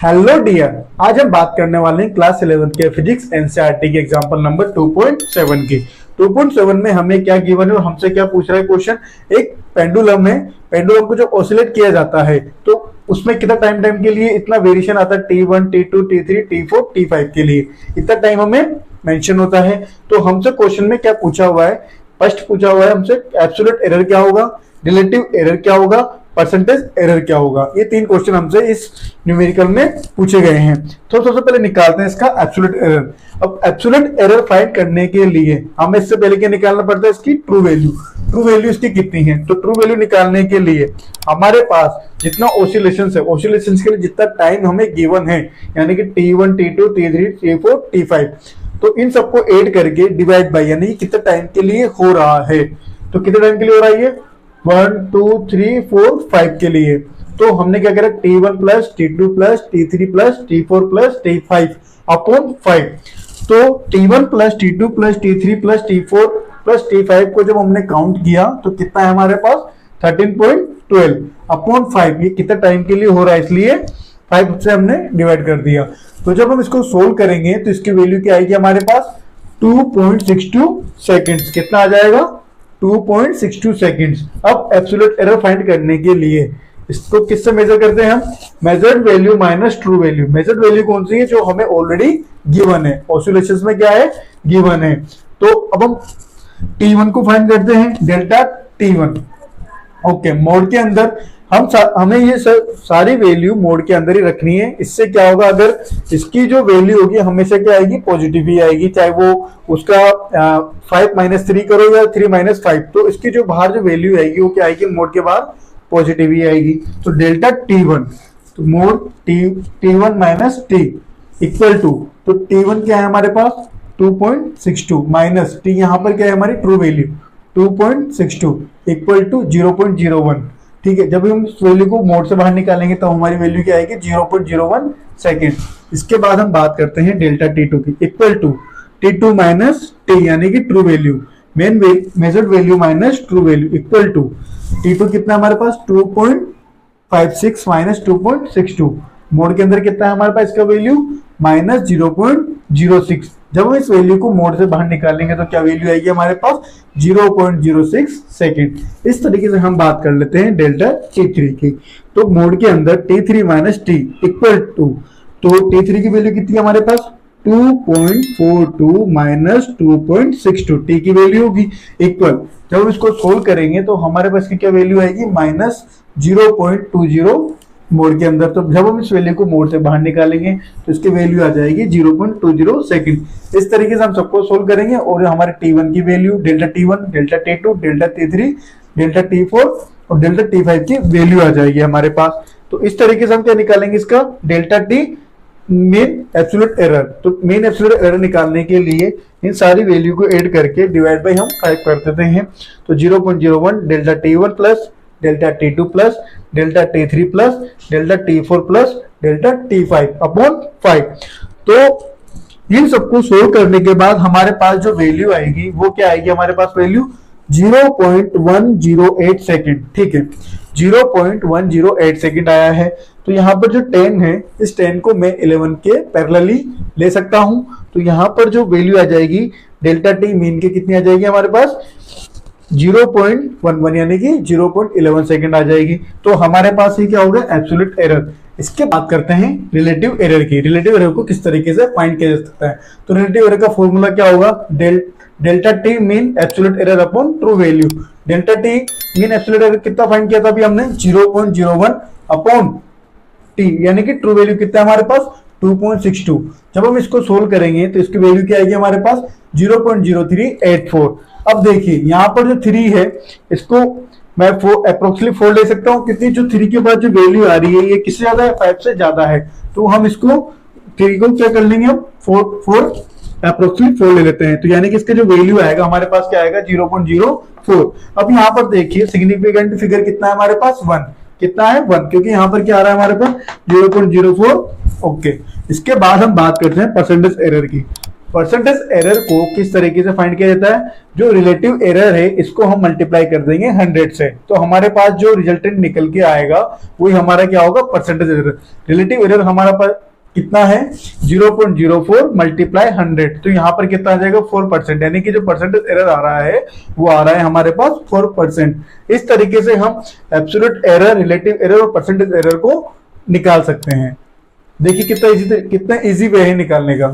Hello dear, आज हम बात करने वाले हैं क्लास 11 के फिजिक्स एनसीईआरटी के एग्जांपल नंबर 2.7 की। 2.7 में हमें क्या गिवन है और हमसे क्या पूछ रहा है क्वेश्चन। एक पेंडुलम है, पेंडुलम को जो ऑसिलेट किया जाता है तो उसमें कितना टाइम के लिए इतना वेरिएशन आता है, T1 T2 T3 T4 T5 के लिए इतना टाइम हमें मेंशन होता है। तो हमसे क्वेश्चन में क्या पूछा हुआ है, फर्स्ट पूछा हुआ है हमसे एब्सोल्यूट एरर क्या होगा, रिलेटिव एरर क्या होगा, परसेंटेज एरर क्या होगा। ये तीन क्वेश्चन हमसे इस न्यूमेरिकल में पूछे गए हैं। तो सबसे पहले निकालते हैं इसका एब्सोल्यूट एरर। अब एब्सोल्यूट एरर फाइंड करने के लिए हमें इससे पहले क्या निकालना पड़ता है, इसकी ट्रू वैल्यू। ट्रू वैल्यू इसकी कितनी है, तो ट्रू वैल्यू निकालने के लिए हमारे पास जितना ऑसिलेशन है, ऑसिलेशन के लिए जितना टाइम हमें गिवन है, यानी कि T1 T2 T3 T4 T5, तो इन सबको ऐड करके डिवाइड बाय, यानी कि कितना टाइम के लिए हो रहा है। तो कितने टाइम के लिए हो रहा है ये 1 2 3 4 5 के लिए। तो हमने क्या करा, T1 plus T2 plus T3 plus T4 plus T5 upon 5। तो T1 plus T2 plus T3 plus T4 plus T5 को जब हमने काउंट किया तो कितना है हमारे पास 13.12 अपॉन 5। ये कितना टाइम के लिए हो रहा है, इसलिए 5 से हमने डिवाइड कर दिया। तो जब हम इसको सोल्व करेंगे तो इसकी वैल्यू क्या आएगी हमारे पास 2.62 सेकेंड्स। कितना आ जाएगा 2.62 सेकेंड्स। अब एब्सोल्यूट एरर फाइंड करने के लिए इसको किससे मेजर करते हैं हम, measured value minus true value. Measured value कौन सी है, जो हमें ऑलरेडी गिवन है, ऑसिलेशंस में क्या है गिवन है। तो अब हम T1 को फाइंड करते हैं, डेल्टा T1। ओके, मोड के अंदर हमें ये सारी वैल्यू मोड के अंदर ही रखनी है। इससे क्या होगा, अगर इसकी जो वैल्यू होगी हमेशा क्या आएगी, पॉजिटिव ही आएगी, चाहे वो उसका 5 - 3 करो या 3 - 5। तो इसकी जो बाहर जो वैल्यू आएगी वो क्या आएगी, मोड के बाहर पॉजिटिव ही आएगी। तो डेल्टा T1, तो mod T1 minus T equal to, तो T1 क्या है हमारे पास 2.62 माइनस T यहाँ पर क्या है हमारी ट्रू वैल्यू 2.62 इक्वल टू 0.01। ठीक है, जब हम इस वैल्यू को मोड से बाहर निकालेंगे तो हमारी वैल्यू क्या आएगी 0.01 सेकेंड। इसके बाद हम बात करते हैं डेल्टा T2 की, equal to T2 minus T यानी कि true value, main measured value minus true value equal to T2 कितना हमारे पास 2.56 माइनस 2.62। मोड के अंदर कितना है हमारे पास इसका वैल्यू माइनस 0.06। जब हम इस वैल्यू को मोड से बाहर निकालेंगे तो क्या वैल्यू आएगी हमारे पास 0.06 सेकेंड। इस तरीके से हम बात कर लेते हैं डेल्टा T3 की। तो मोड के अंदर T3 minus T equal to, तो T3 की वैल्यू कितनी है हमारे पास 2.42 माइनस 2.62 T की वैल्यू होगी इक्वल। जब हम इसको सोल्व करेंगे तो हमारे पास की क्या वैल्यू आएगी माइनस 0.20 मोड के अंदर। तो जब हम इस वैल्यू को मोड से बाहर निकालेंगे तो इसकी वैल्यू आ जाएगी 0.20 सेकंड। इस तरीके से हम सबको सोल्व करेंगे और हमारे T1 की value, delta T1, delta T2, delta T3, delta T4 और डेल्टा T5 की वैल्यू आ जाएगी हमारे पास। तो इस तरीके से हम क्या निकालेंगे, इसका delta T main absolute error. तो मेन एब्सोल्यूट एरर निकालने के लिए इन सारी वैल्यू को ऐड करके डिवाइड बाय हम 5 कर देते हैं। तो 0.01 delta T1 plus delta T2 plus delta T3 plus delta T4 plus delta T5 upon 5। तो इन सबको सोल्व करने के बाद हमारे पास जो वैल्यू आएगी वो क्या आएगी, हमारे पास वैल्यू 0.108 सेकेंड। ठीक है, 0.108 सेकेंड आया है। तो यहाँ पर जो 10 है, इस 10 को मैं 11 के पैरेलली ले सकता हूं। तो यहाँ पर जो वैल्यू आ जाएगी डेल्टा T मीन के कितनी आ जाएगी हमारे पास 0.11 यानी कि 0.11 सेकेंड आ जाएगी। तो हमारे पास ही क्या होगा एब्सोल्यूट एरर। इसके बात करते हैं रिलेटिव एरर की। रिलेटिव एरर को किस तरीके से फाइंड किया जा सकता है, तो रिलेटिव एरर का फॉर्मूला क्या होगा, delta T mean absolute error upon true value. Delta T mean absolute error कितना फाइंड किया था अभी हमने 0.01 अपॉन T यानी कि ट्रू वैल्यू कितना है हमारे पास 2.62। जब हम इसको सोल्व करेंगे तो इसकी वैल्यू क्या आएगी हमारे पास 0.0384। अब देखिए यहाँ पर जो 3 है इसको मैं अप्रोक्सीमेटली 4 ले सकता हूँ, क्योंकि जो 3 के बाद जो वैल्यू आ रही है ये किससे ज्यादा है 5 से ज्यादा है। तो हम इसको 3 को क्या कर लेंगे, हम 4 अप्रोक्सीमेटली 4 ले लेते हैं। तो यानी कि इसका जो वैल्यू आएगा हमारे पास क्या आएगा 0.04। अब यहाँ पर देखिए सिग्निफिकेंट फिगर कितना है हमारे पास 1, कितना है 1, क्योंकि यहाँ पर क्या आ रहा है हमारे पास 0.04। ओके, इसके बाद हम बात करते हैं परसेंटेज एरर की। परसेंटेज एरर को किस तरीके से फाइंड किया जाता है, जो रिलेटिव एरर है इसको हम मल्टीप्लाई कर देंगे 100 से, तो हमारे पास जो रिजल्टेंट निकल के आएगा वही हमारा क्या होगा, परसेंटेज एरर। रिलेटिव एरर हमारा पास कितना है, 0.04 मल्टीप्लाई 100, तो यहाँ पर कितना आ जाएगा 4%, यानी कि जो परसेंटेज एरर आ रहा है वो आ रहा है हमारे पास 4%। इस तरीके से हम एब्सोल्यूट एरर, रिलेटिव एरर और परसेंटेज एरर को निकाल सकते हैं। देखिए कितना इजी वे है निकालने का।